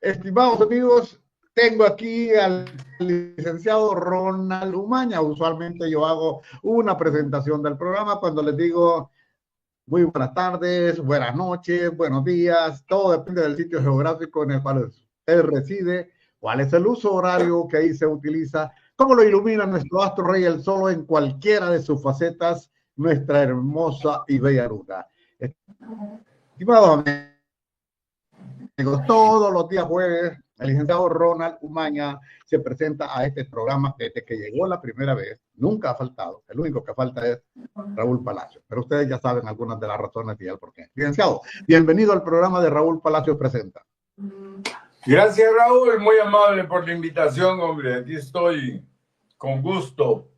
Estimados amigos, tengo aquí al licenciado Ronald Umaña. Usualmente yo hago una presentación del programa cuando les digo muy buenas tardes, buenas noches, buenos días. Todo depende del sitio geográfico en el cual usted reside, cuál es el uso horario que ahí se utiliza, cómo lo ilumina nuestro astro rey el sol en cualquiera de sus facetas, nuestra hermosa y bella luna. Estimados amigos, todos los días jueves, el licenciado Ronald Umaña se presenta a este programa desde que llegó la primera vez. Nunca ha faltado. El único que falta es Raúl Palacio. Pero ustedes ya saben algunas de las razones y el por qué. Licenciado, bienvenido al programa de Raúl Palacio Presenta. Gracias, Raúl. Muy amable por la invitación, hombre. Aquí estoy con gusto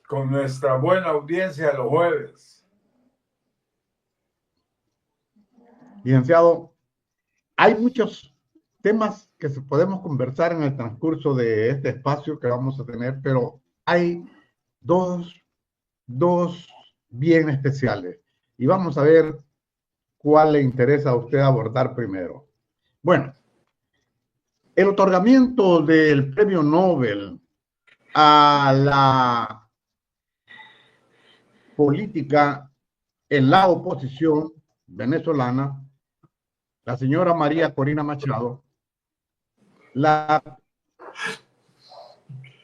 con nuestra buena audiencia los jueves. Licenciado, hay muchos temas que podemos conversar en el transcurso de este espacio que vamos a tener, pero hay dos bien especiales. Y vamos a ver cuál le interesa a usted abordar primero. Bueno, el otorgamiento del premio Nobel a la política en la oposición venezolana, la señora María Corina Machado,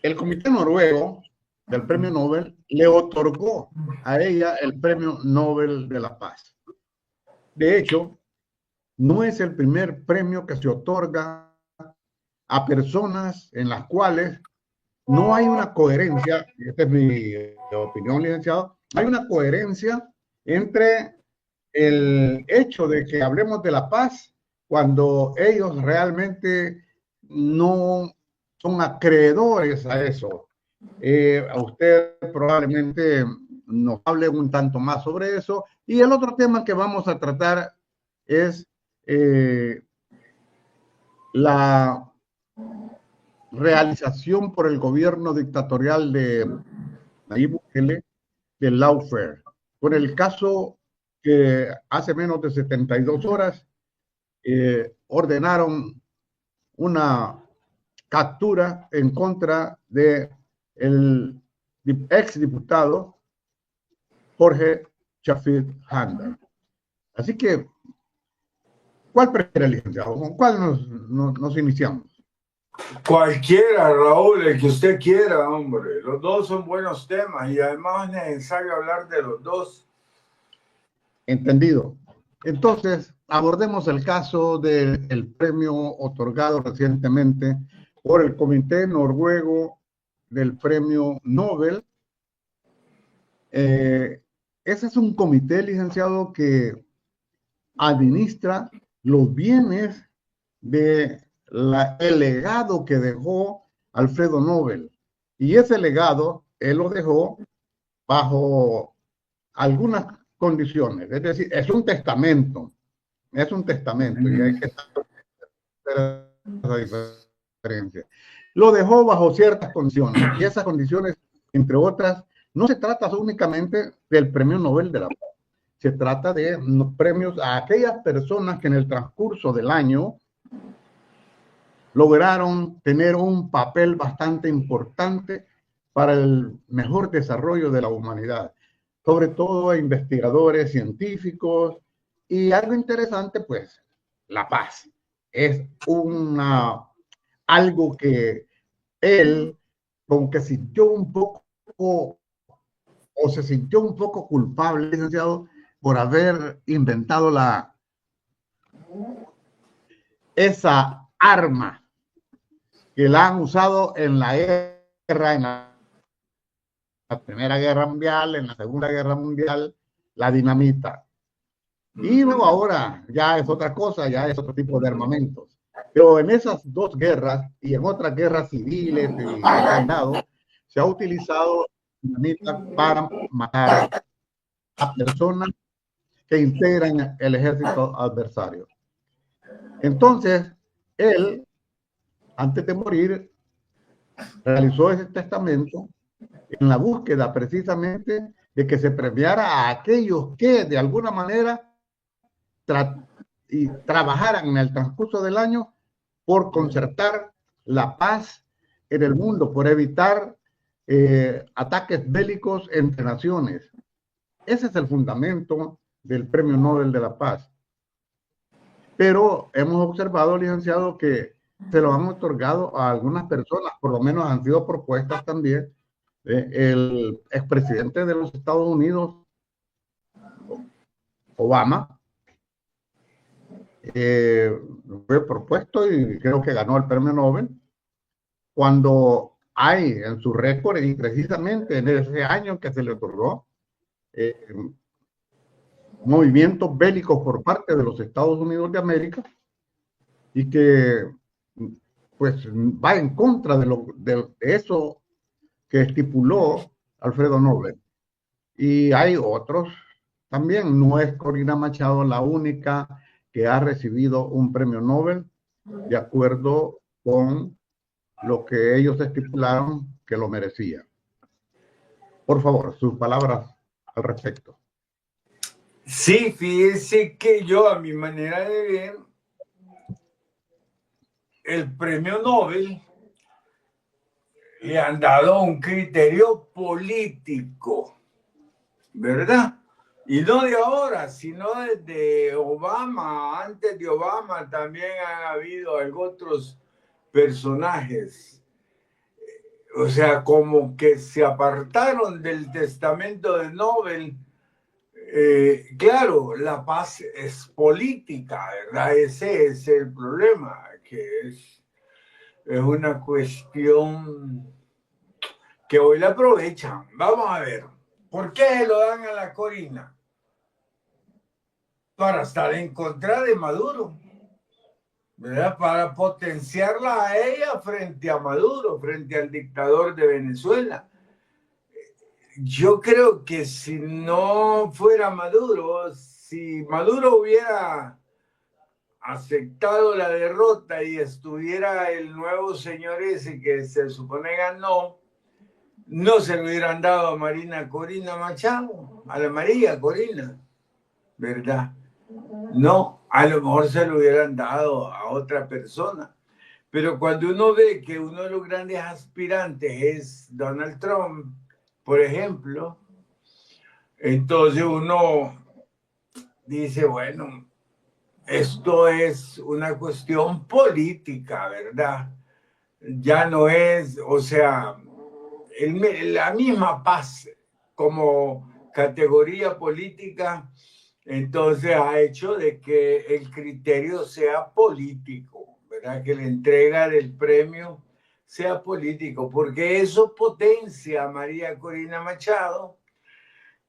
el Comité Noruego del Premio Nobel le otorgó a ella el Premio Nobel de la Paz. De hecho, no es el primer premio que se otorga a personas en las cuales no hay una coherencia, y esta es mi opinión, licenciado, hay una coherencia entre el hecho de que hablemos de la paz cuando ellos realmente no son acreedores a eso. A usted probablemente nos hable un tanto más sobre eso. Y el otro tema que vamos a tratar es la realización por el gobierno dictatorial de Nayib Bukele del lawfare, con el caso que hace menos de 72 horas ordenaron una captura en contra de el ex diputado Jorge Chafik Handar. Así que, ¿cuál prefiere, licenciado? ¿Con cuál nos iniciamos? Cualquiera, Raúl, el que usted quiera, hombre. Los dos son buenos temas y además es necesario hablar de los dos. Entendido. Entonces, abordemos el caso del premio otorgado recientemente por el Comité Noruego del Premio Nobel. Ese es un comité, licenciado, que administra los bienes de el legado que dejó Alfredo Nobel. Y ese legado, él lo dejó bajo algunas condiciones. Es decir, es un testamento. Es un testamento. Y hay que hacer esa diferencia. Lo dejó bajo ciertas condiciones. Y esas condiciones, entre otras, no se trata únicamente del Premio Nobel de la Paz. Se trata de premios a aquellas personas que en el transcurso del año lograron tener un papel bastante importante para el mejor desarrollo de la humanidad, sobre todo a investigadores científicos. Y algo interesante, pues, la paz. Es algo que él, como que sintió un poco, o se sintió un poco culpable, licenciado, por haber inventado esa arma que la han usado en la guerra, en la Primera Guerra Mundial, en la Segunda Guerra Mundial, la dinamita. Y luego ahora ya es otra cosa, ya es otro tipo de armamentos. Pero en esas dos guerras y en otras guerras civiles y de reinado, se ha utilizado dinamita para matar a personas que integran el ejército adversario. Entonces, él, antes de morir, realizó ese testamento en la búsqueda precisamente de que se premiara a aquellos que de alguna manera trabajaran en el transcurso del año por concertar la paz en el mundo, por evitar ataques bélicos entre naciones. Ese es el fundamento del Premio Nobel de la Paz. Pero hemos observado, licenciado, que se lo han otorgado a algunas personas, por lo menos han sido propuestas también. El expresidente de los Estados Unidos, Obama, fue propuesto y creo que ganó el premio Nobel, cuando hay en su récord, y precisamente en ese año que se le otorgó, movimientos bélicos por parte de los Estados Unidos de América, y que pues va en contra de eso que estipuló Alfredo Nobel. Y hay otros también. No es Corina Machado la única que ha recibido un premio Nobel de acuerdo con lo que ellos estipularon que lo merecía. Por favor, sus palabras al respecto. Sí, fíjese que yo, a mi manera de ver, el premio Nobel le han dado un criterio político, ¿verdad? Y no de ahora, sino desde Obama. Antes de Obama también han habido otros personajes. O sea, como que se apartaron del testamento de Nobel. Claro, la paz es política, ¿verdad? Ese es el problema, que es una cuestión que hoy la aprovechan. Vamos a ver, ¿por qué se lo dan a la Corina? Para estar en contra de Maduro, ¿verdad? Para potenciarla a ella frente a Maduro, frente al dictador de Venezuela. Yo creo que si no fuera Maduro, si Maduro hubiera aceptado la derrota y estuviera el nuevo señor ese que se supone ganó, no se lo hubieran dado a Marina Corina Machado, a la María Corina, ¿verdad? No, a lo mejor se lo hubieran dado a otra persona. Pero cuando uno ve que uno de los grandes aspirantes es Donald Trump, por ejemplo, entonces uno dice, bueno, esto es una cuestión política, ¿verdad? Ya no es, o sea, la misma paz como categoría política, entonces ha hecho de que el criterio sea político, ¿verdad? Que la entrega del premio sea político, porque eso potencia a María Corina Machado,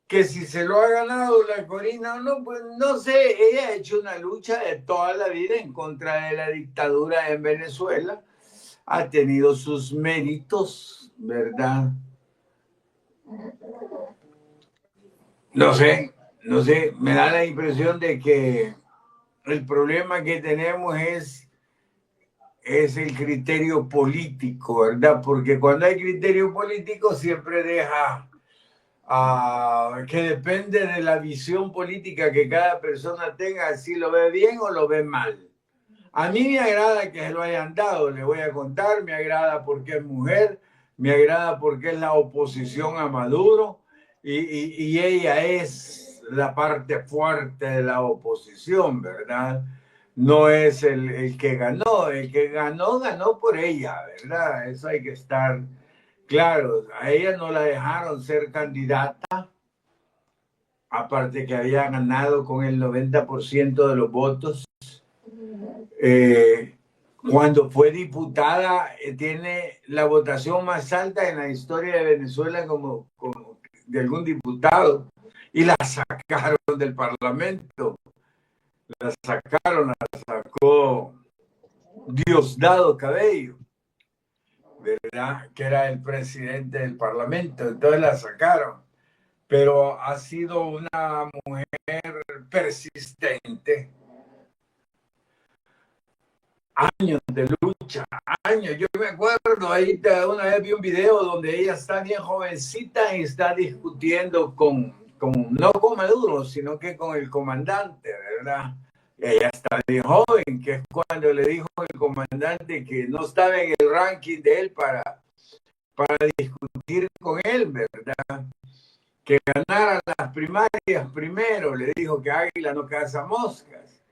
que si se lo ha ganado la Corina o no, pues no sé, ella ha hecho una lucha de toda la vida en contra de la dictadura en Venezuela, ha tenido sus méritos, ¿verdad? No sé, me da la impresión de que el problema que tenemos es el criterio político, ¿verdad? Porque cuando hay criterio político siempre deja que depende de la visión política que cada persona tenga, si lo ve bien o lo ve mal. A mí me agrada que se lo hayan dado, le voy a contar, me agrada porque es mujer, me agrada porque es la oposición a Maduro y ella es la parte fuerte de la oposición, ¿verdad? No es el que ganó, ganó por ella, ¿verdad? Eso hay que estar claro. A ella no la dejaron ser candidata, aparte que había ganado con el 90% de los votos. Cuando fue diputada, tiene la votación más alta en la historia de Venezuela como de algún diputado, y la sacaron del Parlamento. La sacó Diosdado Cabello, ¿verdad? Que era el presidente del Parlamento, entonces la sacaron. Pero ha sido una mujer persistente. Años de lucha, años. Yo me acuerdo, ahí una vez vi un video donde ella está bien jovencita y está discutiendo no con Maduro, sino que con el comandante, ¿verdad? ella está bien joven, que es cuando le dijo el comandante que no estaba en el ranking de él para discutir con él, ¿verdad? Que ganara las primarias primero, le dijo que águila no caza moscas.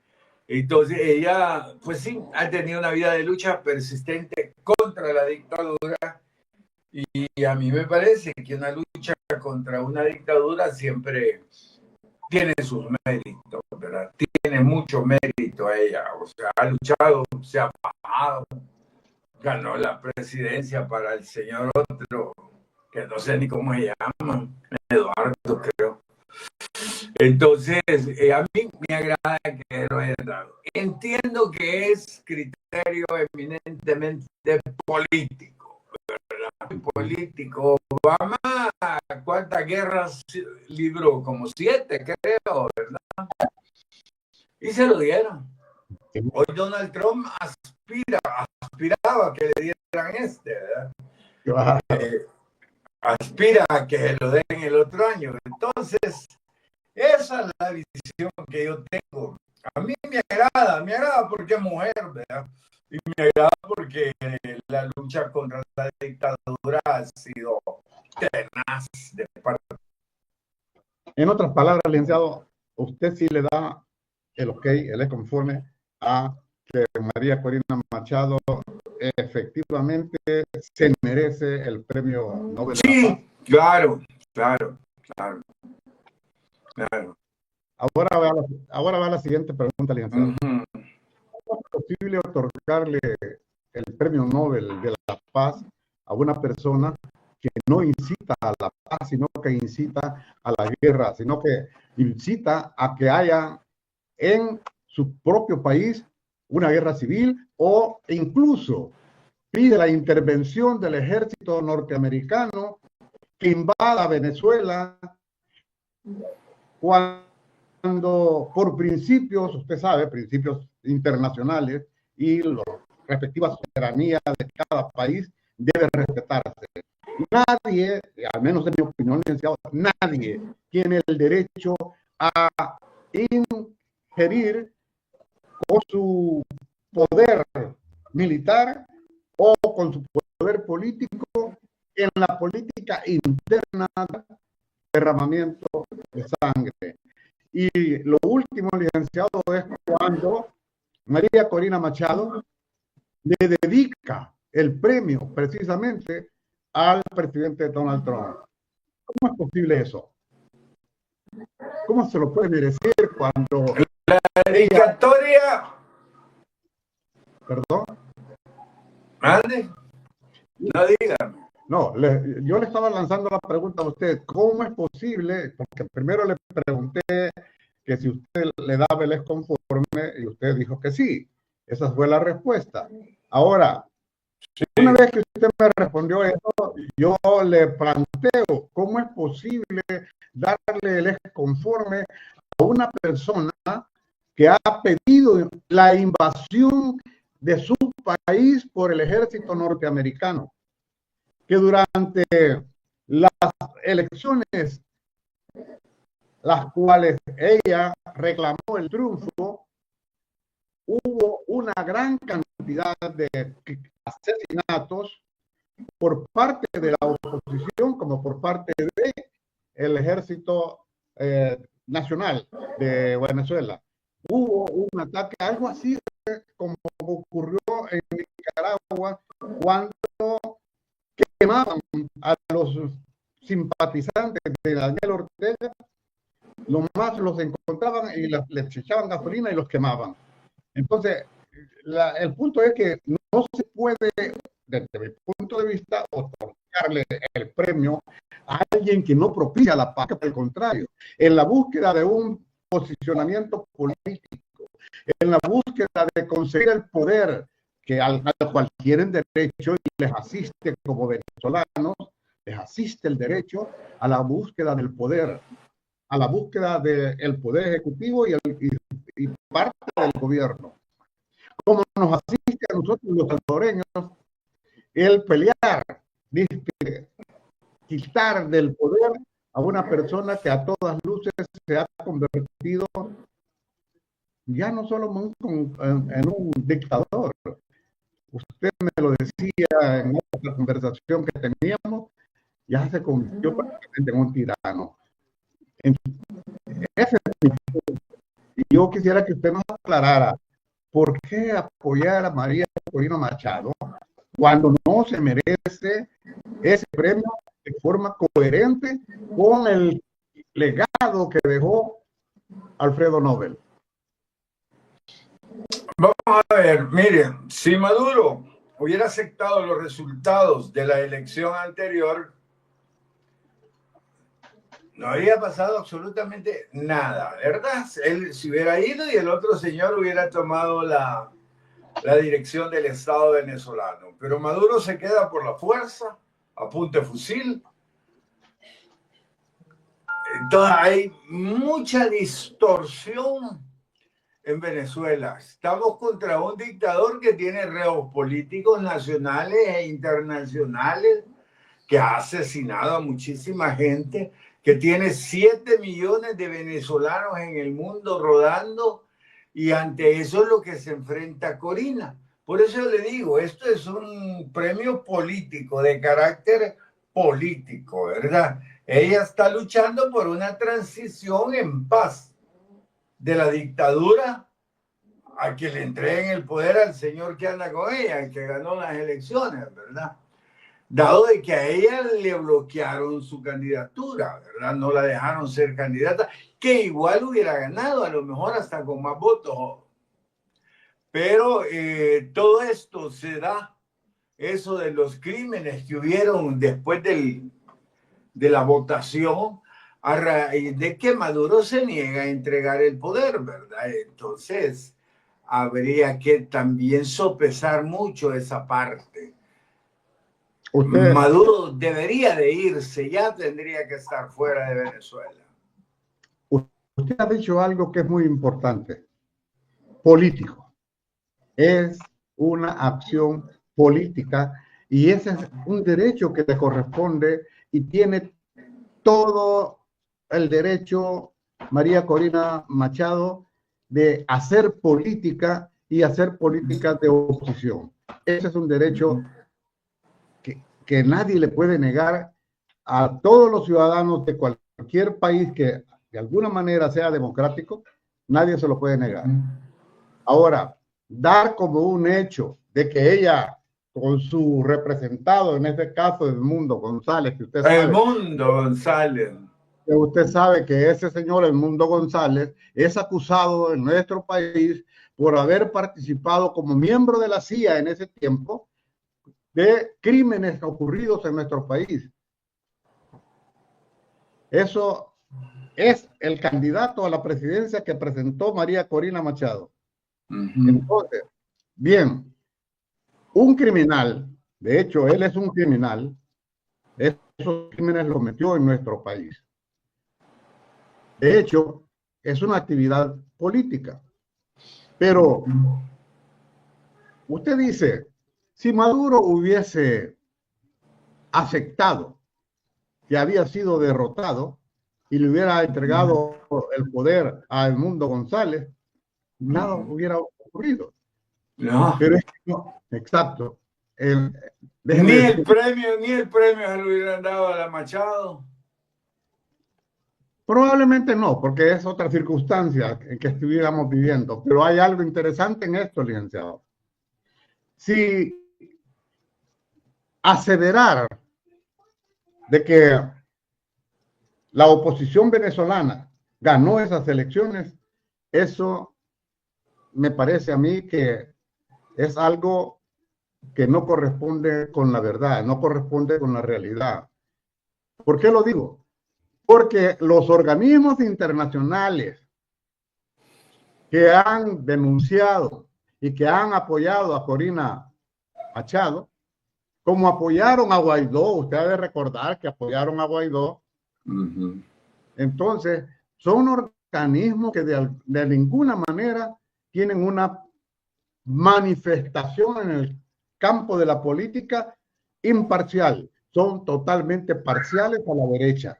Entonces ella, pues sí, ha tenido una vida de lucha persistente contra la dictadura y a mí me parece que una lucha contra una dictadura siempre tiene sus méritos, ¿verdad? Tiene mucho mérito a ella, o sea, ha luchado, se ha bajado, ganó la presidencia para el señor otro, que no sé ni cómo se llama, Eduardo, creo. Entonces, a mí me agrada que lo hayan dado. Entiendo que es criterio eminentemente político, ¿verdad? Político. Obama, ¿cuántas guerras libró? Como 7, creo, ¿verdad? Y se lo dieron. Hoy Donald Trump aspiraba a que le dieran ¿verdad? Claro. Aspira a que se lo den el otro año. Entonces, esa es la visión que yo tengo. A mí me agrada porque es mujer, ¿verdad? Y me agrada porque la lucha contra la dictadura ha sido tenaz de parte. En otras palabras, licenciado, usted sí le da el ok, el es conforme a que María Corina Machado efectivamente se merece el premio Nobel de la Paz. Sí, claro. Ahora va la siguiente pregunta, licenciado. ¿Cómo es posible otorgarle el premio Nobel de la Paz a una persona que no incita a la paz, sino que incita a la guerra, sino que incita a que haya en su propio país una guerra civil o incluso pide la intervención del ejército norteamericano que invada Venezuela cuando por principios, usted sabe, principios internacionales y las respectivas soberanías de cada país debe respetarse? Nadie, al menos en mi opinión, licenciado, nadie tiene el derecho a ingerir con su poder militar o con su poder político en la política interna de derramamiento de sangre. Y lo último, licenciado, es cuando María Corina Machado le dedica el premio precisamente al presidente Donald Trump. ¿Cómo es posible eso? ¿Cómo se lo puede merecer cuando la dedicatoria? ¿Perdón? ¿Mande? No digan. No, yo le estaba lanzando la pregunta a usted, ¿cómo es posible? Porque primero le pregunté que si usted le daba el conforme y usted dijo que sí. Esa fue la respuesta. Ahora, sí, una vez que usted me respondió eso, yo le planteo cómo es posible darle el conforme a una persona que ha pedido la invasión de su país por el ejército norteamericano, que durante las elecciones, las cuales ella reclamó el triunfo, hubo una gran cantidad de asesinatos por parte de la oposición como por parte del ejército nacional de Venezuela. Hubo un ataque, algo así como ocurrió en Nicaragua cuando quemaban a los simpatizantes de Daniel Ortega, lo más los encontraban y les echaban gasolina y los quemaban. Entonces, el punto es que no se puede, desde mi punto de vista, otorgarle el premio a alguien que no propicia la paz, al contrario, en la búsqueda de un posicionamiento político, en la búsqueda de conseguir el poder que al cual tienen derecho y les asiste como venezolanos, les asiste el derecho a la búsqueda del poder, a la búsqueda del poder ejecutivo y parte del gobierno. Como nos asiste a nosotros los salvadoreños el pelear, quitar del poder a una persona que a todas luces se ha convertido ya no solo en un dictador. Usted me lo decía en otra conversación que teníamos, ya se convirtió prácticamente en un tirano. Ese, y yo quisiera que usted nos aclarara por qué apoyar a María Corina Machado cuando no se merece ese premio de forma coherente con el legado que dejó Alfredo Nobel. Vamos a ver, miren, si Maduro hubiera aceptado los resultados de la elección anterior, no habría pasado absolutamente nada, ¿verdad? Él se hubiera ido y el otro señor hubiera tomado la dirección del Estado venezolano. Pero Maduro se queda por la fuerza, a punta de fusil. Entonces hay mucha distorsión en Venezuela. Estamos contra un dictador que tiene reos políticos nacionales e internacionales, que ha asesinado a muchísima gente, que tiene 7 millones de venezolanos en el mundo rodando, y ante eso es lo que se enfrenta Corina. Por eso le digo, esto es un premio político, de carácter político, ¿verdad? Ella está luchando por una transición en paz de la dictadura a que le entreguen el poder al señor que anda con ella, el que ganó las elecciones, ¿verdad? Dado de que a ella le bloquearon su candidatura, ¿verdad? No la dejaron ser candidata, que igual hubiera ganado, a lo mejor hasta con más votos. Pero todo esto se da, eso de los crímenes que hubieron después de la votación, a raíz de que Maduro se niega a entregar el poder, ¿verdad? Entonces, habría que también sopesar mucho esa parte. Maduro debería de irse, ya tendría que estar fuera de Venezuela. Usted ha dicho algo que es muy importante, político. Es una acción política y ese es un derecho que le corresponde y tiene todo el derecho María Corina Machado de hacer política y hacer política de oposición. Ese es un derecho que nadie le puede negar a todos los ciudadanos de cualquier país que de alguna manera sea democrático, nadie se lo puede negar. Ahora, dar como un hecho de que ella, con su representado, en este caso Edmundo González, que usted sabe. Edmundo González. Que usted sabe que ese señor Edmundo González es acusado en nuestro país por haber participado como miembro de la CIA en ese tiempo de crímenes ocurridos en nuestro país. Eso es el candidato a la presidencia que presentó María Corina Machado. Entonces, bien, un criminal, de hecho, él es un criminal, esos crímenes los metió en nuestro país. De hecho, es una actividad política. Pero usted dice, si Maduro hubiese aceptado que había sido derrotado y le hubiera entregado el poder a Edmundo González, nada hubiera ocurrido. No. Pero es que no, exacto. Ni el premio se lo hubieran dado a la Machado. Probablemente no, porque es otra circunstancia en que estuviéramos viviendo. Pero hay algo interesante en esto, licenciado. Si aseverar de que la oposición venezolana ganó esas elecciones, eso me parece a mí que es algo que no corresponde con la verdad, no corresponde con la realidad. ¿Por qué lo digo? Porque los organismos internacionales que han denunciado y que han apoyado a Corina Machado, como apoyaron a Guaidó, usted debe recordar que apoyaron a Guaidó, entonces son organismos que de ninguna manera tienen una manifestación en el campo de la política imparcial, son totalmente parciales a la derecha.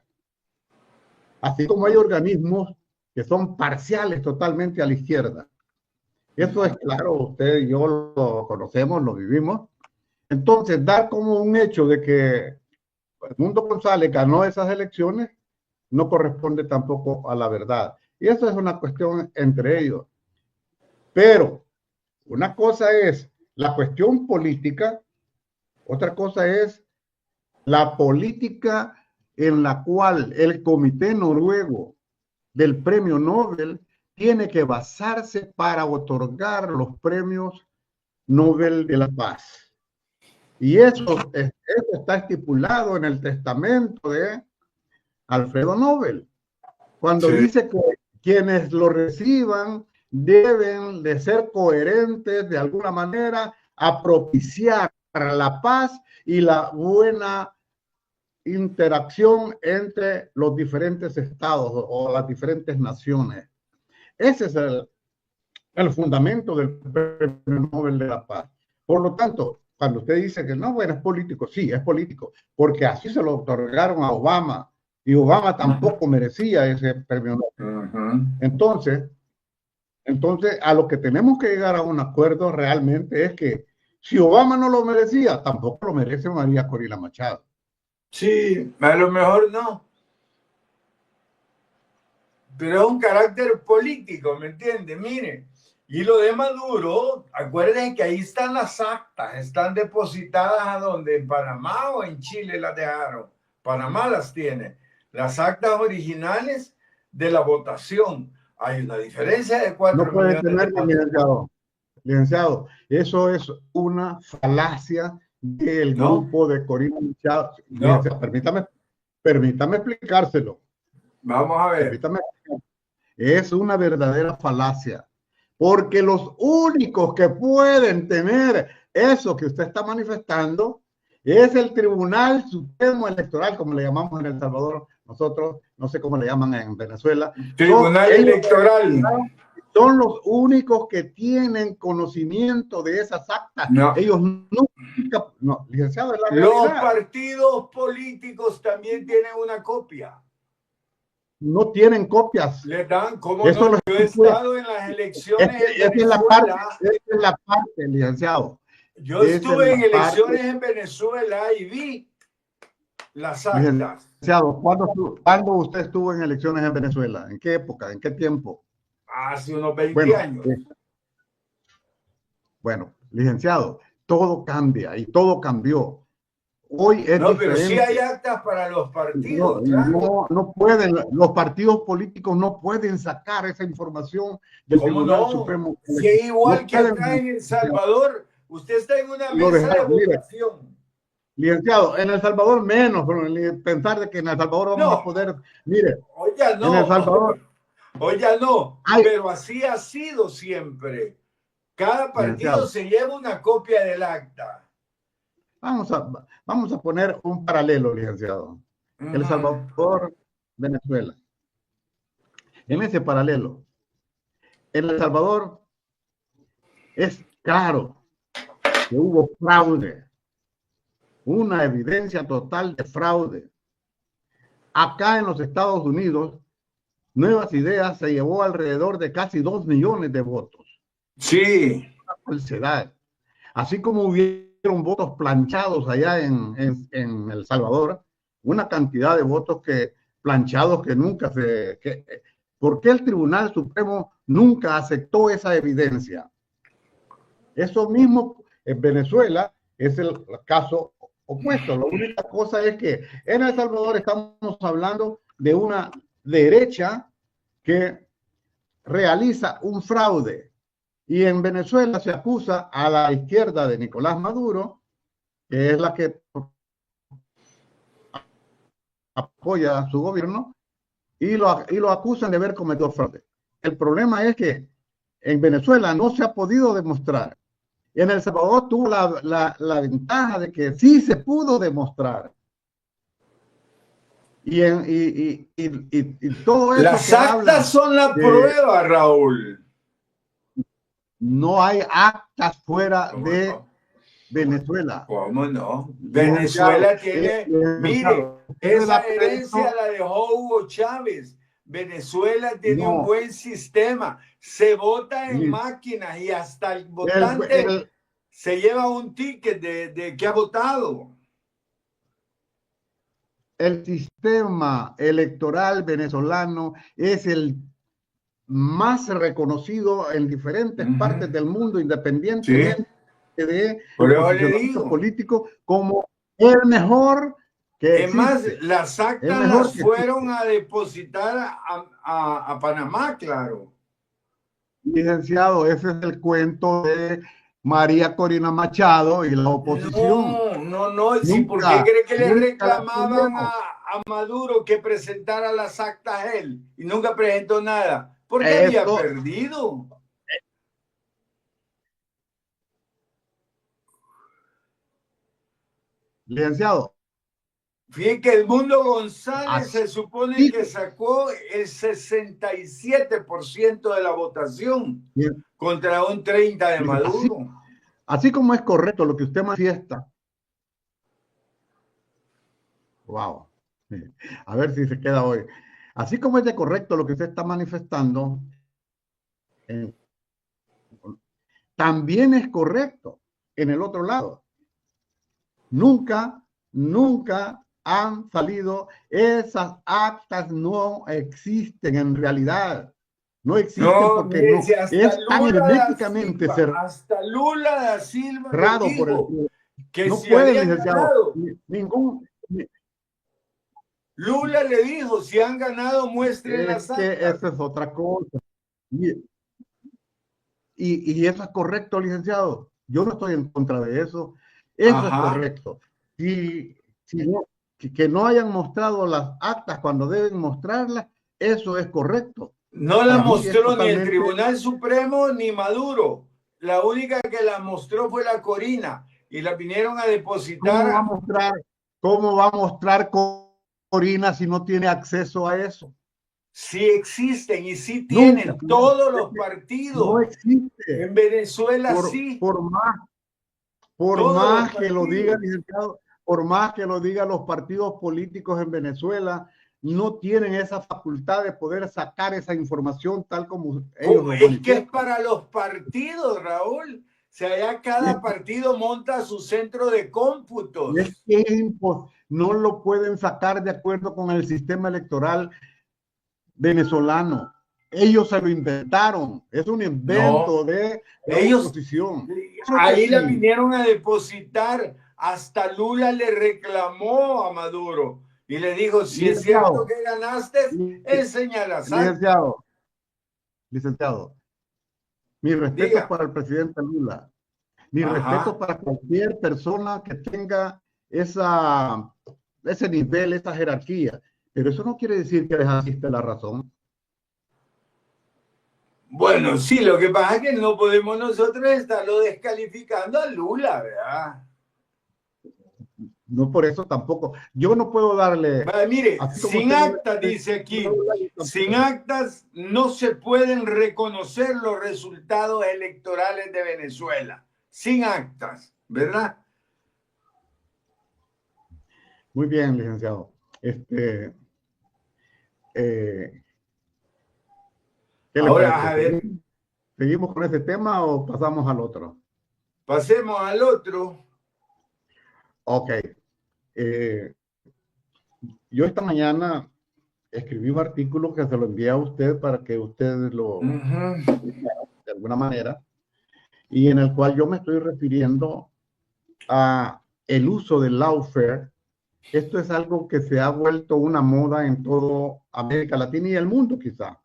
Así como hay organismos que son parciales totalmente a la izquierda. Eso es claro, usted y yo lo conocemos, lo vivimos. Entonces, dar como un hecho de que Edmundo González ganó esas elecciones no corresponde tampoco a la verdad. Y eso es una cuestión entre ellos. Pero una cosa es la cuestión política, otra cosa es la política en la cual el Comité Noruego del Premio Nobel tiene que basarse para otorgar los premios Nobel de la Paz. Y eso está estipulado en el testamento de Alfredo Nobel, cuando Sí. dice que quienes lo reciban deben de ser coherentes de alguna manera a propiciar la paz y la buena interacción entre los diferentes estados o las diferentes naciones. Ese es el fundamento del Premio Nobel de la Paz. Por lo tanto, cuando usted dice que no, bueno, es político, sí, es político, porque así se lo otorgaron a Obama, y Obama tampoco merecía ese premio Nobel. Entonces, a lo que tenemos que llegar a un acuerdo realmente es que si Obama no lo merecía, tampoco lo merece María Corina Machado. Sí, a lo mejor no. Pero es un carácter político, ¿me entiende? Mire, y lo de Maduro, acuérdense que ahí están las actas, están depositadas a donde, en Panamá o en Chile las dejaron. Panamá las tiene. Las actas originales de la votación. Hay una diferencia de 4 No puede millones de tener, votos. licenciado, eso es una falacia del ¿No? grupo de Corina Machado. No. Permítame explicárselo. Vamos a ver. Permítame. Es una verdadera falacia, porque los únicos que pueden tener eso que usted está manifestando es el Tribunal Supremo Electoral, como le llamamos en El Salvador, nosotros, no sé cómo le llaman en Venezuela. Tribunal Electoral. Son los únicos que tienen conocimiento de esas actas. No. Ellos nunca, no, licenciado, es la realidad. Los partidos políticos también tienen una copia. No tienen copias. Le dan, ¿cómo eso no? Yo he estado en las elecciones en Venezuela. Esa es la parte, licenciado. Yo estuve en elecciones en Venezuela y vi las actas. Licenciado, ¿cuándo usted estuvo en elecciones en Venezuela? ¿En qué época? ¿En qué tiempo? Hace unos 20 años. Bueno, licenciado, todo cambia y todo cambió. Hoy es diferente. Pero sí hay actas para los partidos. No pueden, los partidos políticos no pueden sacar esa información del Tribunal Supremo. Si es igual que acá en El Salvador, usted está en una mesa de votación. Licenciado, en El Salvador menos, pero pensar de que en El Salvador vamos a poder, mire, oye, no, en El Salvador, oye, no, pero así ha sido siempre. Cada partido se lleva una copia del acta. Vamos a poner un paralelo, licenciado. El Salvador, Venezuela. En ese paralelo, en El Salvador es claro que hubo fraude, una evidencia total de fraude. Acá en los Estados Unidos, Nuevas Ideas se llevó alrededor de casi 2 millones de votos. Sí. Una falsedad. Así como hubieron votos planchados allá en El Salvador, una cantidad de votos planchados que nunca se... ¿Por qué el Tribunal Supremo nunca aceptó esa evidencia? Eso mismo en Venezuela es el caso opuesto. La única cosa es que en El Salvador estamos hablando de una derecha que realiza un fraude, y en Venezuela se acusa a la izquierda de Nicolás Maduro, que es la que apoya a su gobierno, y lo acusan de haber cometido fraude. El problema es que en Venezuela no se ha podido demostrar. En El Salvador tuvo la ventaja de que sí se pudo demostrar. Y todo eso. Las actas son la prueba, Raúl. No hay actas fuera de Venezuela. ¿Cómo no? Venezuela tiene, mire, esa herencia la dejó Hugo Chávez. Venezuela tiene un No, buen sistema. Se vota en máquinas y hasta el votante se lleva un ticket de que ha votado. el sistema electoral venezolano es el más reconocido en diferentes partes del mundo, independientemente del posicionamiento político, como el mejor que es más, existe. las actas las fueron a depositar a Panamá, claro. Licenciado, ese es el cuento de María Corina Machado y la oposición. No. Sí, ¿por qué cree que le reclamaban a Maduro que presentara las actas él y nunca presentó nada? Porque había perdido. Licenciado. Fíjate que Edmundo González se supone que sacó el 67% de la votación contra un 30% de Maduro. Así como es correcto lo que usted manifiesta. Wow. A ver si se queda hoy. Así como es de correcto lo que usted está manifestando, también es correcto en el otro lado. Nunca han salido, esas actas no existen en realidad. No existen porque no están herméticamente cerradas. Hasta Lula da Silva lo dijo, que no si pueden, habían ganado. Lula le dijo, si han ganado, muestren las actas. Esa es otra cosa. Y eso es correcto, licenciado. Yo no estoy en contra de eso. Eso es correcto. Que no hayan mostrado las actas cuando deben mostrarlas, eso es correcto. No la mostró ni el Tribunal Supremo ni Maduro. La única que la mostró fue la Corina y la vinieron a depositar. ¿Cómo va a mostrar Corina si no tiene acceso a eso? Sí existen y sí tienen todos los partidos. No existe. En Venezuela sí. Por más que lo diga, licenciado, por más que lo digan los partidos políticos en Venezuela, no tienen esa facultad de poder sacar esa información tal como ellos lo manifiestan. Es que es para los partidos, Raúl. O sea, ya cada partido monta su centro de cómputos. Es que no lo pueden sacar de acuerdo con el sistema electoral venezolano. Ellos se lo inventaron. Es un invento de la oposición. Ahí la vinieron a depositar. Hasta Lula le reclamó a Maduro y le dijo, si es cierto que ganaste, enseña las actas. Licenciado, mi respeto para el presidente Lula. Mi respeto para cualquier persona que tenga ese nivel, esa jerarquía. Pero eso no quiere decir que les asiste la razón. Bueno, sí, lo que pasa es que no podemos nosotros estarlo descalificando a Lula, ¿verdad? No, por eso tampoco. Yo no puedo darle... Mire, sin actas, dice aquí, sin actas no se pueden reconocer los resultados electorales de Venezuela. Sin actas, ¿verdad? Muy bien, licenciado. Ahora, a ver. ¿Seguimos con ese tema o pasamos al otro? Pasemos al otro. Ok. Yo esta mañana escribí un artículo que se lo envié a usted para que usted lo de alguna manera, y en el cual yo me estoy refiriendo a el uso del lawfare. Esto es algo que se ha vuelto una moda en toda América Latina y el mundo quizá.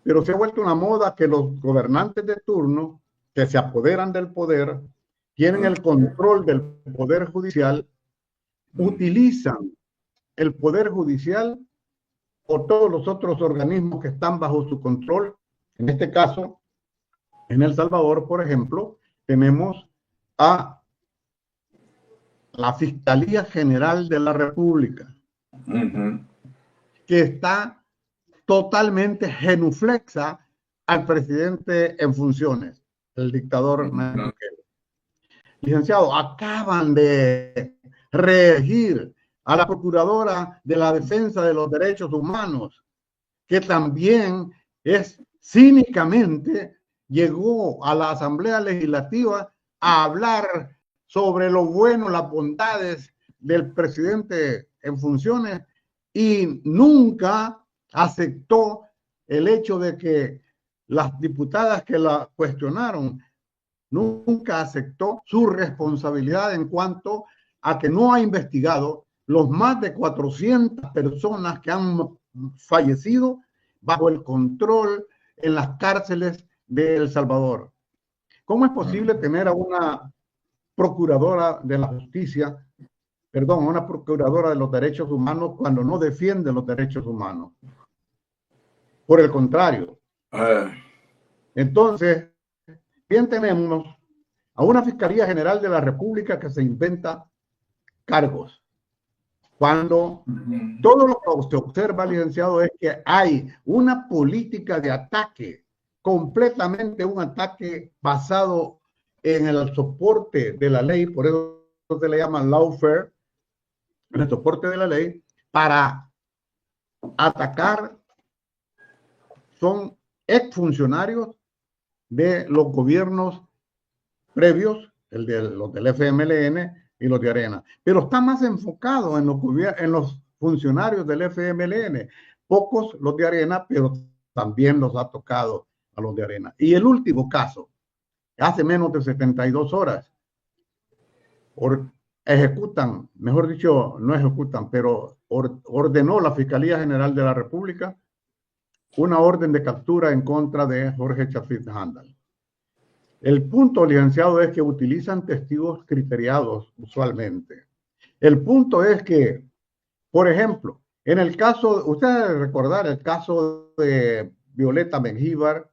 Pero se ha vuelto una moda que los gobernantes de turno que se apoderan del poder, tienen el control del poder judicial, utilizan el poder judicial o todos los otros organismos que están bajo su control. En este caso, en El Salvador, por ejemplo, tenemos a la Fiscalía General de la República, que está totalmente genuflexa al presidente en funciones, el dictador Nayib Bukele. Licenciado, acaban de reelegir a la Procuradora de la Defensa de los Derechos Humanos que también es cínicamente llegó a la Asamblea Legislativa a hablar sobre lo bueno, las bondades del presidente en funciones y nunca aceptó el hecho de que las diputadas que la cuestionaron nunca aceptó su responsabilidad en cuanto a que no ha investigado los más de 400 personas que han fallecido bajo el control en las cárceles de El Salvador. ¿Cómo es posible tener a una procuradora de la justicia, perdón, una procuradora de los derechos humanos cuando no defiende los derechos humanos? Por el contrario. Entonces, bien tenemos a una Fiscalía General de la República que se inventa cargos. Cuando todo lo que se observa, licenciado, es que hay una política de ataque, completamente un ataque basado en el soporte de la ley, por eso se le llama lawfare, en el soporte de la ley, para atacar, son exfuncionarios de los gobiernos previos, los del FMLN y los de Arena, pero está más enfocado en los funcionarios del FMLN, pocos los de Arena, pero también los ha tocado a los de Arena. Y el último caso, hace menos de 72 horas, ejecutan, mejor dicho, no ejecutan, pero ordenó la Fiscalía General de la República una orden de captura en contra de Jorge Chafik Handal. El punto, licenciado, es que utilizan testigos criteriados usualmente. El punto es que, por ejemplo, en el caso, ustedes deben recordar el caso de Violeta Mengíbar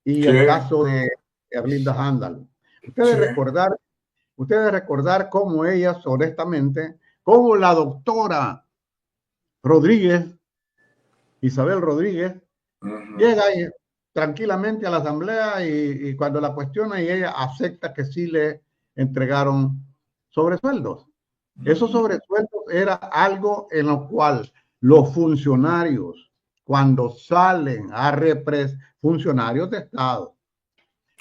y el caso de Erlinda Handal. Ustedes recordar cómo ellas, honestamente, cómo la doctora Rodríguez, Isabel Rodríguez, llega y tranquilamente a la asamblea y cuando la cuestiona y ella acepta que sí le entregaron sobresueldos. Esos sobresueldos era algo en lo cual los funcionarios, cuando salen a funcionarios de Estado,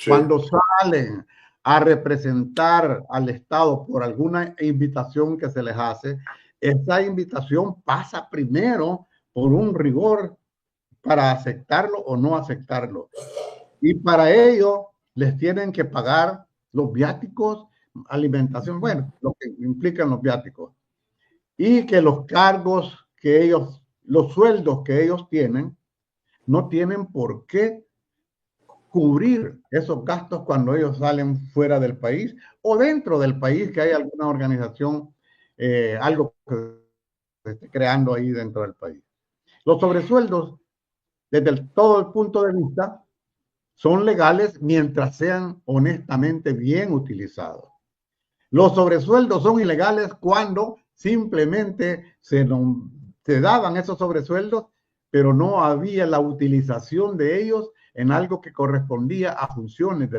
cuando salen a representar al Estado por alguna invitación que se les hace, esa invitación pasa primero por un rigor para aceptarlo o no aceptarlo. Y para ello les tienen que pagar los viáticos, alimentación, bueno, lo que implican los viáticos. Y que los cargos que ellos, los sueldos que ellos tienen, no tienen por qué cubrir esos gastos cuando ellos salen fuera del país o dentro del país, que hay alguna organización, algo que se esté creando ahí dentro del país. Los sobresueldos, desde todo el punto de vista, son legales mientras sean honestamente bien utilizados. Los sobresueldos son ilegales cuando simplemente se daban esos sobresueldos, pero no había la utilización de ellos en algo que correspondía a funciones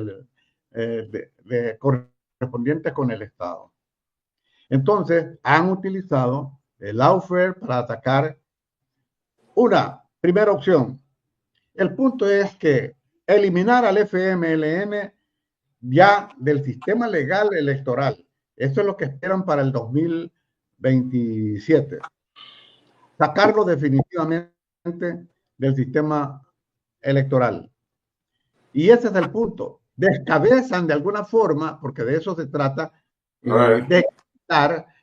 correspondientes con el Estado. Entonces, han utilizado el lawfare para atacar una primera opción. El punto es que eliminar al FMLN ya del sistema legal electoral. Eso es lo que esperan para el 2027. Sacarlo definitivamente del sistema electoral. Y ese es el punto. Descabezan de alguna forma, porque de eso se trata, de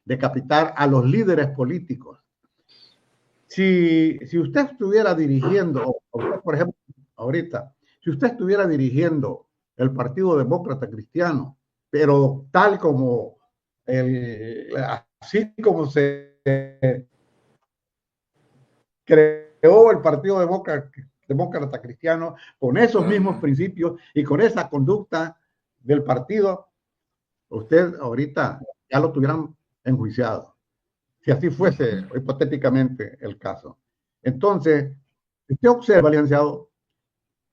decapitar a los líderes políticos. Si usted estuviera dirigiendo, por ejemplo, ahorita, si usted estuviera dirigiendo el Partido Demócrata Cristiano, pero tal como, así como se creó el Partido Demócrata Cristiano, con esos mismos principios y con esa conducta del partido, usted ahorita ya lo tuvieran enjuiciado, si así fuese hipotéticamente el caso. Entonces, usted observa, licenciado,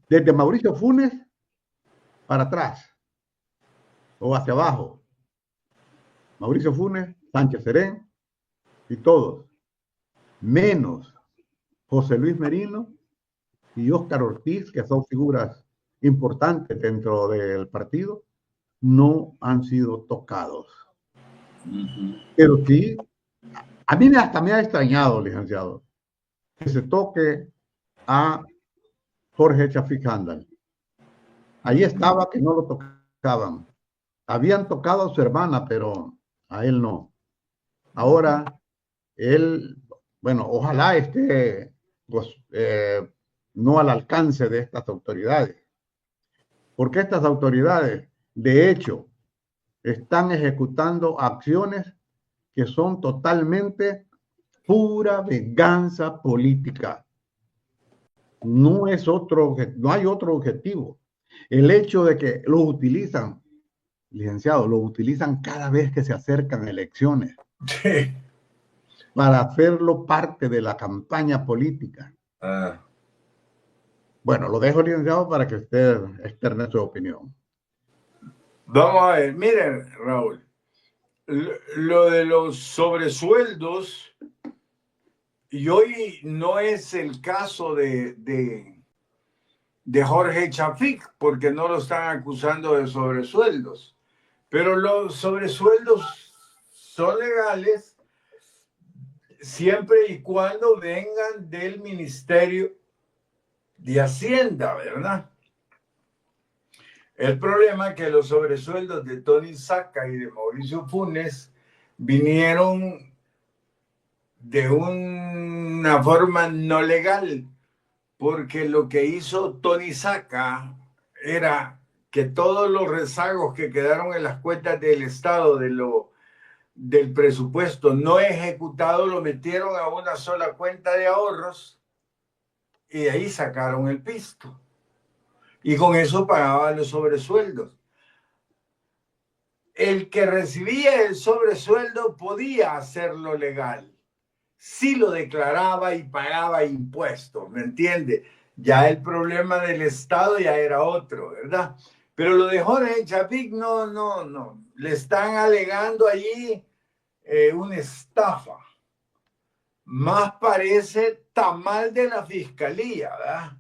desde Mauricio Funes para atrás o hacia abajo, Mauricio Funes, Sánchez Serén y todos, menos José Luis Merino y Óscar Ortiz, que son figuras importantes dentro del partido, no han sido tocados. Pero sí, a mí hasta me ha extrañado, licenciado, que se toque a Jorge Chafik Handal. Ahí estaba que no lo tocaban. Habían tocado a su hermana, pero a él no. Ahora, él, bueno, ojalá esté pues, no al alcance de estas autoridades, porque estas autoridades, de hecho, están ejecutando acciones que son totalmente pura venganza política. No es otro, no hay otro objetivo. El hecho de que lo utilizan, licenciado, lo utilizan cada vez que se acercan elecciones Sí. para hacerlo parte de la campaña política. Bueno, lo dejo, licenciado, para que usted externe su opinión. Vamos a ver, miren, Raúl, lo de los sobresueldos, y hoy no es el caso de Jorge Chafik, porque no lo están acusando de sobresueldos, pero los sobresueldos son legales siempre y cuando vengan del Ministerio de Hacienda, ¿verdad? El problema es que los sobresueldos de Tony Saca y de Mauricio Funes vinieron de una forma no legal, porque lo que hizo Tony Saca era que todos los rezagos que quedaron en las cuentas del Estado del presupuesto no ejecutado lo metieron a una sola cuenta de ahorros y de ahí sacaron el pisto. Y con eso pagaban los sobresueldos. El que recibía el sobresueldo podía hacerlo legal, si lo declaraba y pagaba impuestos, ¿me entiende? Ya el problema del Estado ya era otro, ¿verdad? Pero lo de Jorge Chafik, no. Le están alegando allí una estafa. Más parece tamal de la fiscalía, ¿verdad?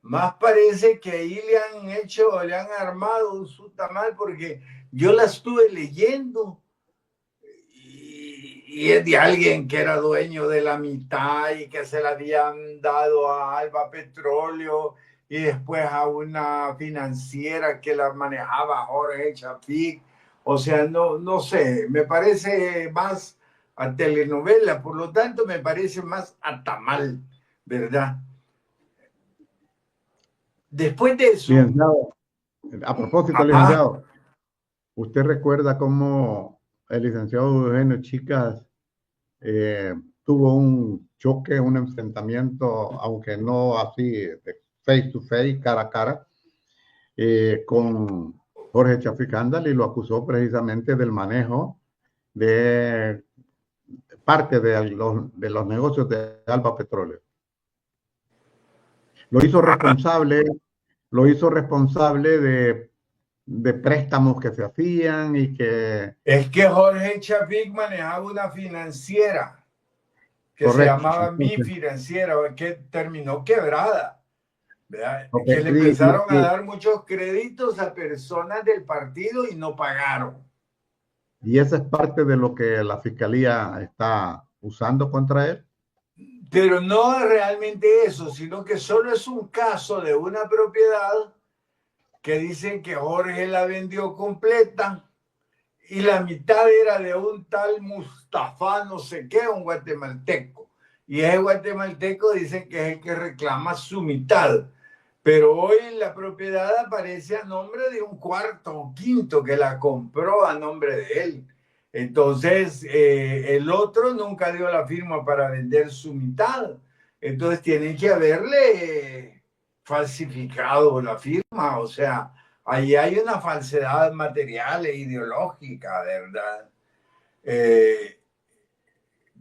Más parece que ahí le han armado su tamal, porque yo la estuve leyendo y es de alguien que era dueño de la mitad y que se la habían dado a Alba Petróleo y después a una financiera que la manejaba Jorge Chafik. O sea, no sé, me parece más a telenovela, por lo tanto me parece más a tamal, ¿verdad? Después de eso... Licenciado, a propósito, licenciado, ¿usted recuerda cómo el licenciado Eugenio Chicas tuvo un choque, un enfrentamiento, aunque no así de face to face, cara a cara, con Jorge Chafik Handal, y lo acusó precisamente del manejo de parte de los negocios de Alba Petróleo? Lo hizo responsable de préstamos que se hacían y que... Es que Jorge Chafik manejaba una financiera que Correcto. se llamaba Mi Financiera, que terminó quebrada, ¿verdad? Okay, Que le empezaron a dar muchos créditos a personas del partido y no pagaron. Y esa es parte de lo que la fiscalía está usando contra él. Pero no es realmente eso, sino que solo es un caso de una propiedad que dicen que Jorge la vendió completa y la mitad era de un tal Mustafa, no sé qué, un guatemalteco. Y ese guatemalteco dicen que es el que reclama su mitad. Pero hoy la propiedad aparece a nombre de un cuarto o quinto que la compró a nombre de él. Entonces, el otro nunca dio la firma para vender su mitad. Entonces, tienen que haberle falsificado la firma. O sea, ahí hay una falsedad material e ideológica, de verdad.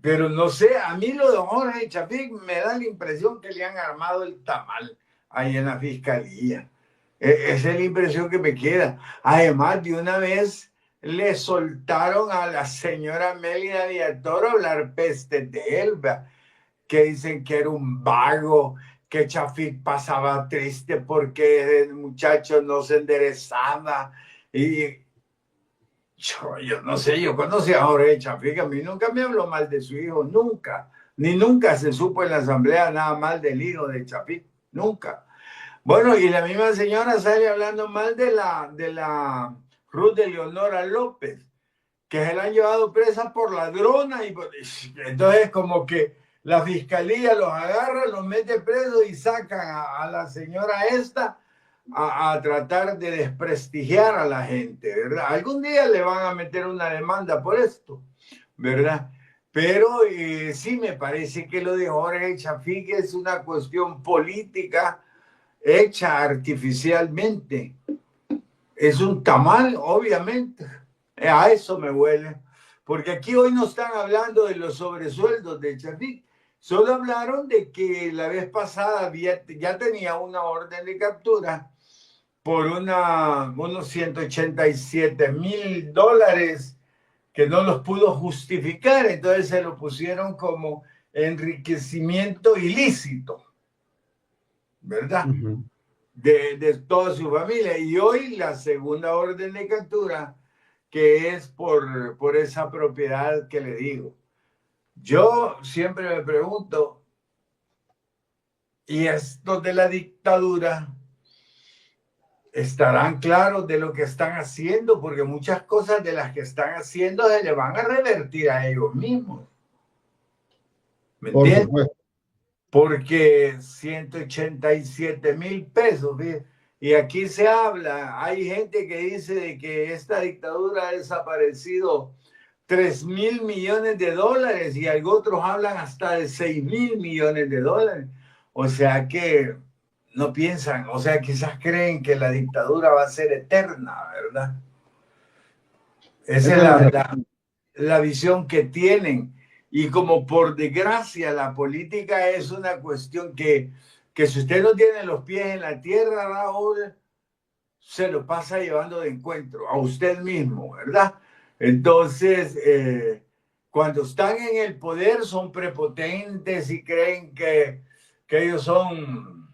Pero no sé, a mí lo de Jorge Chafik me da la impresión que le han armado el tamal ahí en la fiscalía. Esa es la impresión que me queda. Además, de una vez le soltaron a la señora Melina Villatoro hablar peste de él, que dicen que era un vago, que Chafik pasaba triste porque el muchacho no se enderezaba. Y yo no sé, yo conocí a Jorge Chafik, a mí nunca me habló mal de su hijo, nunca. Ni nunca se supo en la asamblea nada mal del hijo de Chafik, nunca. Bueno, y la misma señora sale hablando mal de la Ruth de Leonora López, que se la han llevado presa por ladrona. Y entonces como que la fiscalía los agarra, los mete presos y sacan a la señora esta a tratar de desprestigiar a la gente, ¿verdad? Algún día le van a meter una demanda por esto, ¿verdad? Pero sí me parece que lo de Jorge Chafik es una cuestión política hecha artificialmente. Es un tamal, obviamente. A eso me huele. Porque aquí hoy no están hablando de los sobresueldos de Chafik. Solo hablaron de que la vez pasada ya tenía una orden de captura por unos $187,000 que no los pudo justificar. Entonces se lo pusieron como enriquecimiento ilícito, ¿verdad? De toda su familia. Y hoy la segunda orden de captura, que es por esa propiedad que le digo. Yo siempre me pregunto, ¿y estos de la dictadura estarán claros de lo que están haciendo? Porque muchas cosas de las que están haciendo se le van a revertir a ellos mismos. ¿Me entiendes? Por supuesto. Porque 187,000 pesos, ¿sí? Y aquí se habla, hay gente que dice de que esta dictadura ha desaparecido 3,000 millones de dólares y otros hablan hasta de 6,000 millones de dólares. O sea que no piensan, o sea, quizás creen que la dictadura va a ser eterna, ¿verdad? Esa es la visión que tienen. Y como por desgracia la política es una cuestión que si usted no tiene los pies en la tierra, Raúl, se lo pasa llevando de encuentro a usted mismo, ¿verdad? Entonces, cuando están en el poder son prepotentes y creen que ellos son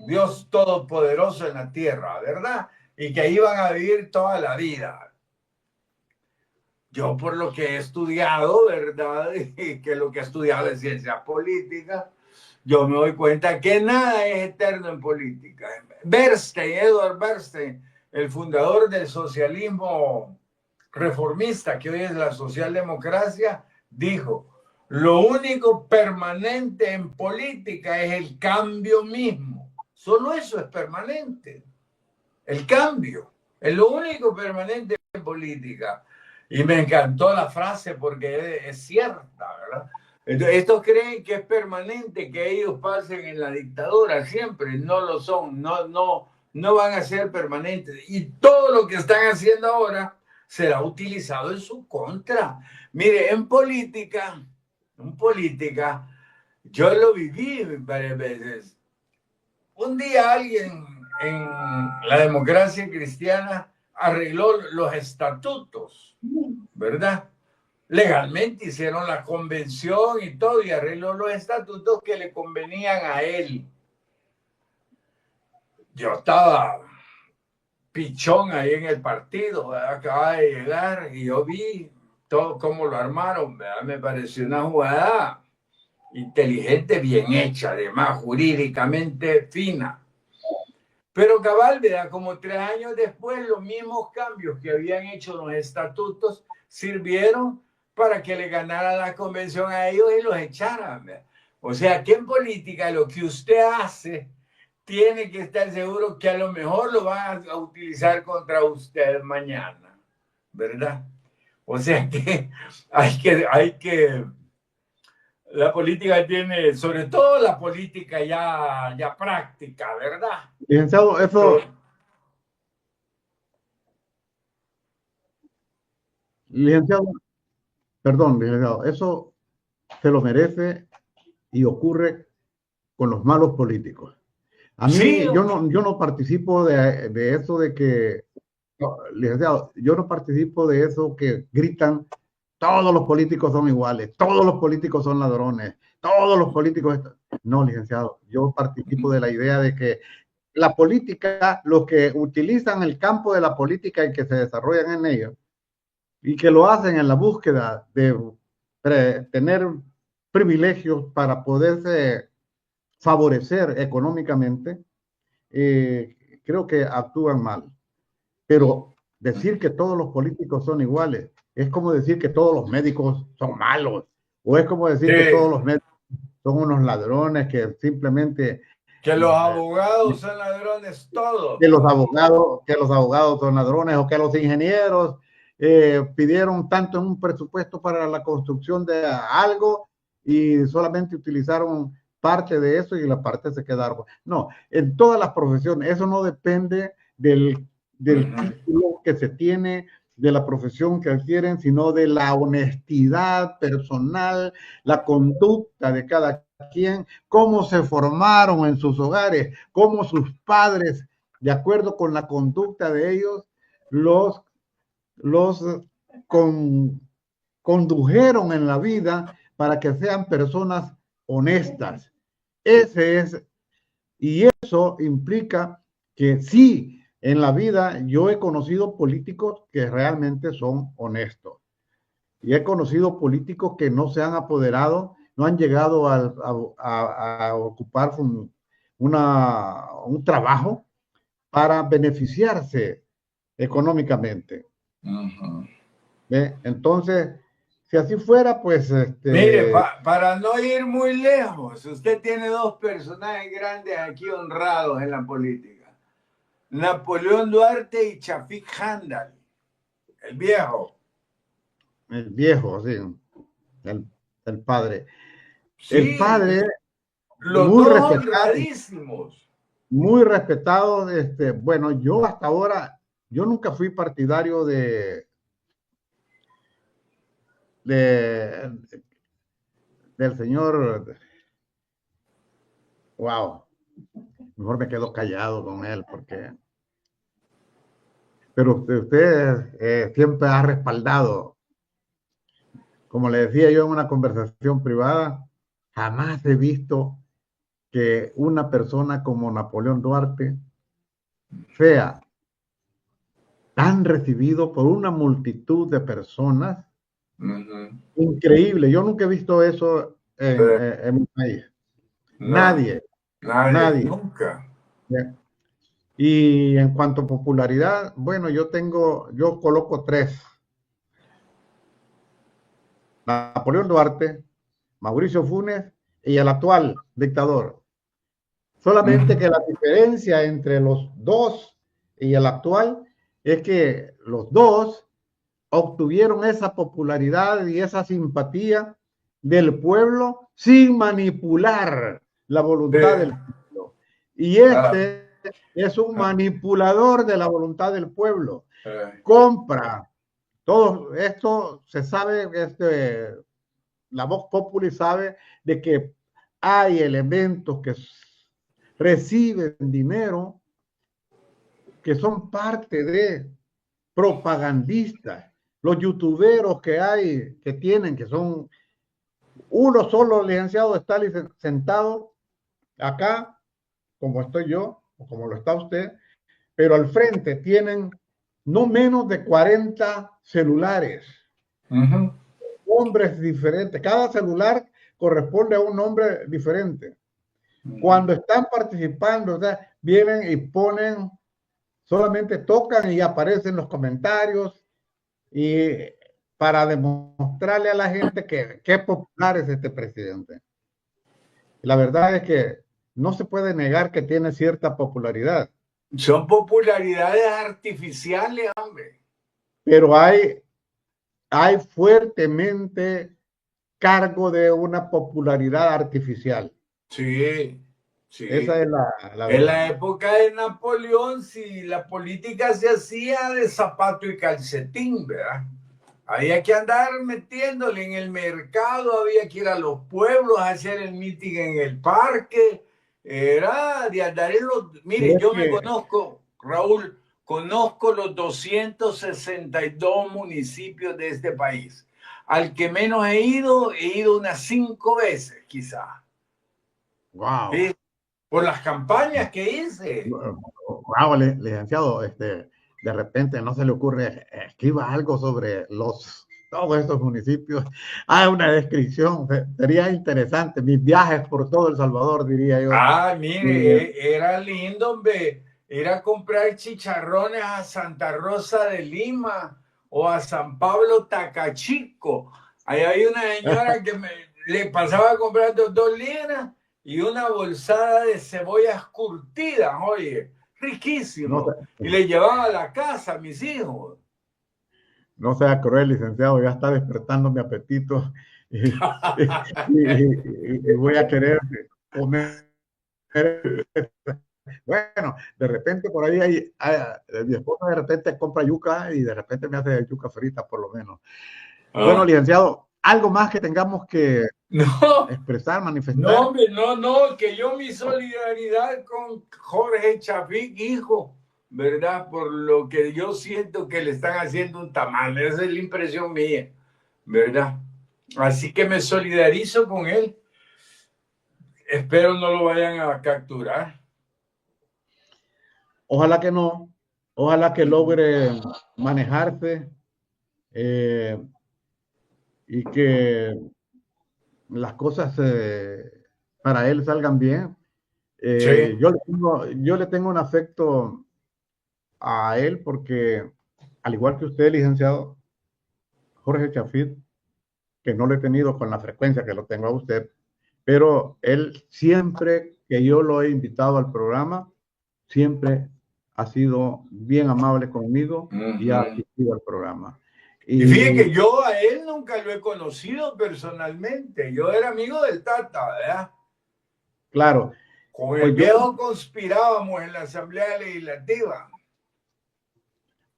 Dios todopoderoso en la tierra, ¿verdad? Y que ahí van a vivir toda la vida. Yo por lo que he estudiado, ¿verdad? Y que lo que he estudiado es ciencia política, yo me doy cuenta que nada es eterno en política. Edward Bernstein, el fundador del socialismo reformista, que hoy es la socialdemocracia, dijo, lo único permanente en política es el cambio mismo. Solo eso es permanente. El cambio es lo único permanente en política. Y me encantó la frase porque es cierta, ¿verdad? Entonces, estos creen que es permanente, que ellos pasen en la dictadura, siempre no lo son, no van a ser permanentes. Y todo lo que están haciendo ahora será utilizado en su contra. Mire, en política, yo lo viví varias veces. Un día alguien en la democracia cristiana arregló los estatutos, ¿verdad? Legalmente hicieron la convención y todo y arregló los estatutos que le convenían a él. Yo estaba pichón ahí en el partido, ¿verdad? Acaba de llegar y yo vi todo cómo lo armaron, ¿verdad? Me pareció una jugada inteligente, bien hecha, además jurídicamente fina. Pero cabal, ¿verdad? Como 3 años después, los mismos cambios que habían hecho los estatutos sirvieron para que le ganara la convención a ellos y los echaran, ¿verdad? O sea, que en política lo que usted hace tiene que estar seguro que a lo mejor lo van a utilizar contra usted mañana, ¿verdad? O sea que hay que la política tiene, sobre todo la política ya práctica, ¿verdad? Licenciado, eso, licenciado, perdón, licenciado, eso se lo merece y ocurre con los malos políticos. A mí, Sí, yo no participo de eso de que, no, licenciado, yo no participo de eso que gritan, todos los políticos son iguales, todos los políticos son ladrones, todos los políticos... No, licenciado, yo participo de la idea de que la política, los que utilizan el campo de la política y que se desarrollan en ello, y que lo hacen en la búsqueda de tener privilegios para poderse favorecer económicamente, creo que actúan mal. Pero decir que todos los políticos son iguales es como decir que todos los médicos son malos, o es como decir que todos los médicos son unos ladrones que simplemente que los abogados son ladrones todos. que los abogados son ladrones, o que los ingenieros pidieron tanto en un presupuesto para la construcción de algo y solamente utilizaron parte de eso y la parte se quedaron. No, en todas las profesiones, eso no depende del título que se tiene, de la profesión que adquieren, sino de la honestidad personal, la conducta de cada quien, cómo se formaron en sus hogares, cómo sus padres, de acuerdo con la conducta de ellos, los condujeron en la vida para que sean personas honestas. Y eso implica que sí, en la vida yo he conocido políticos que realmente son honestos. Y he conocido políticos que no se han apoderado, no han llegado a ocupar un trabajo para beneficiarse económicamente. Entonces, si así fuera, pues... Mire, para no ir muy lejos, usted tiene dos personajes grandes aquí honrados en la política. Napoleón Duarte y Chafik Handal, el viejo. El viejo, sí, el padre. Sí, el padre, los muy dos respetado, honradísimos. muy respetado. Bueno, yo hasta ahora, yo nunca fui partidario del señor. Wow, mejor me quedo callado con él, porque... Pero usted siempre ha respaldado, como le decía yo en una conversación privada, jamás he visto que una persona como Napoleón Duarte sea tan recibido por una multitud de personas. Increíble. Yo nunca he visto eso en mi país. No, nadie. Nunca. Y en cuanto a popularidad, bueno, yo coloco tres: Napoleón Duarte, Mauricio Funes y el actual dictador. Solamente que la diferencia entre los dos y el actual es que los dos obtuvieron esa popularidad y esa simpatía del pueblo sin manipular la voluntad del pueblo. Y es un manipulador de la voluntad del pueblo. Compra. Todo esto se sabe, la Vox Populi sabe de que hay elementos que reciben dinero que son parte de propagandistas. Los youtuberos que hay, que son uno solo, licenciado, está sentado acá, como estoy yo, o como lo está usted, pero al frente tienen no menos de 40 celulares. Nombres diferentes. Cada celular corresponde a un nombre diferente. Cuando están participando, o sea, vienen y ponen, solamente tocan y aparecen los comentarios, y para demostrarle a la gente que qué popular es este presidente. La verdad es que no se puede negar que tiene cierta popularidad. Son popularidades artificiales, hombre. Pero hay fuertemente cargo de una popularidad artificial. Sí. Esa es la en la época de Napoleón, si la política se hacía de zapato y calcetín, ¿verdad? Había que andar metiéndole en el mercado, había que ir a los pueblos a hacer el meeting en el parque. Era de andar en los... Mire, yo me conozco, Raúl, conozco los 262 municipios de este país. Al que menos he ido unas 5 veces, quizás. Wow. Sí, por las campañas que hice. Wow, licenciado, de repente no se le ocurre, escriba algo sobre todos estos municipios. Una descripción, sería interesante. Mis viajes por todo El Salvador, diría yo. Ah, mire, era lindo, hombre, ir a comprar chicharrones a Santa Rosa de Lima o a San Pablo Tacachico. Ahí hay una señora que le pasaba a comprar 2 libras y una bolsada de cebollas curtidas, oye, No, riquísimo. Y le llevaba a la casa a mis hijos. no sea cruel, licenciado, ya está despertando mi apetito y voy a querer comer. Bueno, de repente por ahí mi esposa de repente compra yuca y de repente me hace yuca frita por lo menos. Bueno, ¿Ah? licenciado, algo más que tengamos que No, expresar, no, manifestar. hombre, no, que yo mi solidaridad con Jorge Chafik, hijo, ¿verdad? Por lo que yo siento que le están haciendo un tamal, esa es la impresión mía, ¿verdad? Así que me solidarizo con él. Espero no lo vayan a capturar. Ojalá que no, ojalá que logre manejarse y que las cosas para él salgan bien. Sí. Yo le tengo un afecto a él porque, al igual que usted, licenciado Jorge Chafit, que no lo he tenido con la frecuencia que lo tengo a usted, pero él siempre que yo lo he invitado al programa, siempre ha sido bien amable conmigo y ha Ujú. asistido al programa. Y fíjate Y que yo a él nunca lo he conocido personalmente. Yo era amigo del Tata, ¿verdad? claro, Con el pues yo, viejo conspirábamos en la Asamblea Legislativa.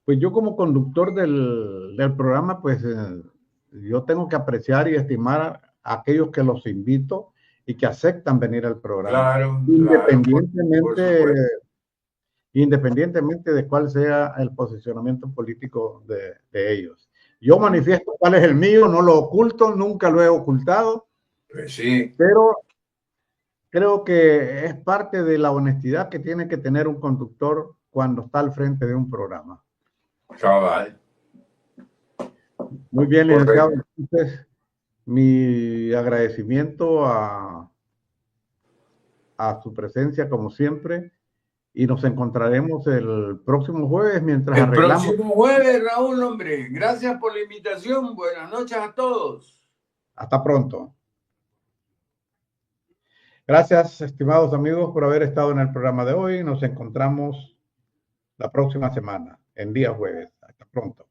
pues yo como conductor del programa, pues yo tengo que apreciar y estimar a aquellos que los invito y que aceptan venir al programa, Claro, claro, por independientemente, supuesto. independientemente de cuál sea el posicionamiento político de ellos. Yo manifiesto cuál es el mío, no lo oculto, nunca lo he ocultado, Pues sí, pero creo que es parte de la honestidad que tiene que tener un conductor cuando está al frente de un programa. cabal, Muy bien, licenciado. correcto. Entonces, mi agradecimiento a su presencia, como siempre, y nos encontraremos el próximo jueves mientras El arreglamos. próximo jueves, Raúl, hombre, gracias por la invitación. Buenas noches a todos. Hasta pronto. Gracias, estimados amigos, por haber estado en el programa de hoy. Nos encontramos la próxima semana, en día jueves. Hasta pronto.